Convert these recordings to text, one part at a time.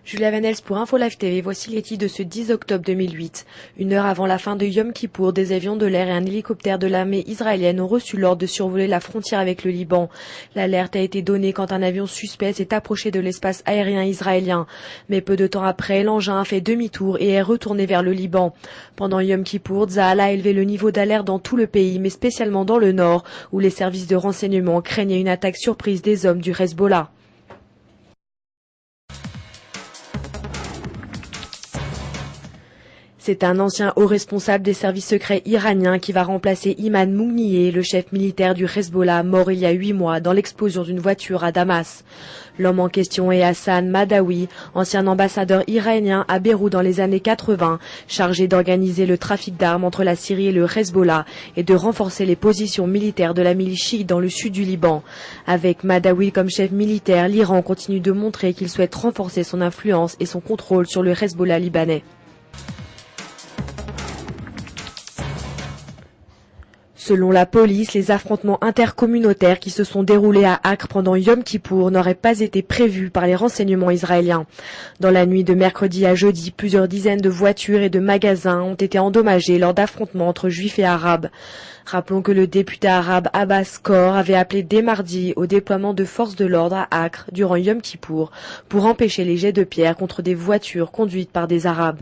Julia Vanels pour Info Live TV, voici les titres de ce 10 octobre 2008. Une heure avant la fin de Yom Kippour, des avions de l'air et un hélicoptère de l'armée israélienne ont reçu l'ordre de survoler la frontière avec le Liban. L'alerte a été donnée quand un avion suspect s'est approché de l'espace aérien israélien. Mais peu de temps après, l'engin a fait demi-tour et est retourné vers le Liban. Pendant Yom Kippour, Tsahal a élevé le niveau d'alerte dans tout le pays, mais spécialement dans le nord, où les services de renseignement craignaient une attaque surprise des hommes du Hezbollah. C'est un ancien haut responsable des services secrets iraniens qui va remplacer Imad Mughniyeh, le chef militaire du Hezbollah, mort il y a 8 mois dans l'explosion d'une voiture à Damas. L'homme en question est Hassan Madawi, ancien ambassadeur iranien à Beyrouth dans les années 80, chargé d'organiser le trafic d'armes entre la Syrie et le Hezbollah et de renforcer les positions militaires de la milice chiite dans le sud du Liban. Avec Madawi comme chef militaire, l'Iran continue de montrer qu'il souhaite renforcer son influence et son contrôle sur le Hezbollah libanais. Selon la police, les affrontements intercommunautaires qui se sont déroulés à Acre pendant Yom Kippour n'auraient pas été prévus par les renseignements israéliens. Dans la nuit de mercredi à jeudi, plusieurs dizaines de voitures et de magasins ont été endommagés lors d'affrontements entre juifs et arabes. Rappelons que le député arabe Abbas Khor avait appelé dès mardi au déploiement de forces de l'ordre à Acre durant Yom Kippour pour empêcher les jets de pierre contre des voitures conduites par des arabes.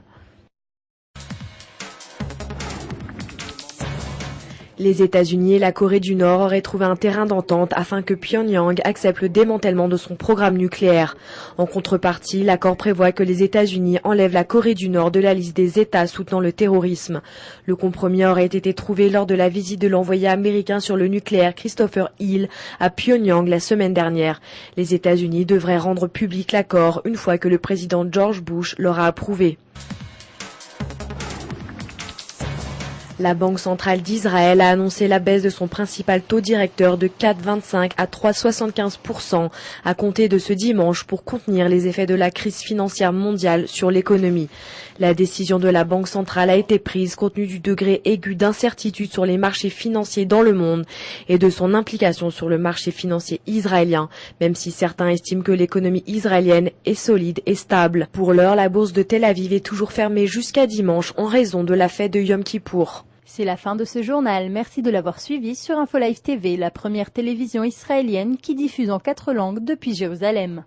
Les États-Unis et la Corée du Nord auraient trouvé un terrain d'entente afin que Pyongyang accepte le démantèlement de son programme nucléaire. En contrepartie, l'accord prévoit que les États-Unis enlèvent la Corée du Nord de la liste des États soutenant le terrorisme. Le compromis aurait été trouvé lors de la visite de l'envoyé américain sur le nucléaire Christopher Hill à Pyongyang la semaine dernière. Les États-Unis devraient rendre public l'accord une fois que le président George Bush l'aura approuvé. La Banque centrale d'Israël a annoncé la baisse de son principal taux directeur de 4,25 à 3,75% à compter de ce dimanche pour contenir les effets de la crise financière mondiale sur l'économie. La décision de la Banque centrale a été prise compte tenu du degré aigu d'incertitude sur les marchés financiers dans le monde et de son implication sur le marché financier israélien, même si certains estiment que l'économie israélienne est solide et stable. Pour l'heure, la bourse de Tel Aviv est toujours fermée jusqu'à dimanche en raison de la fête de Yom Kippour. C'est la fin de ce journal. Merci de l'avoir suivi sur Info Live TV, la première télévision israélienne qui diffuse en 4 langues depuis Jérusalem.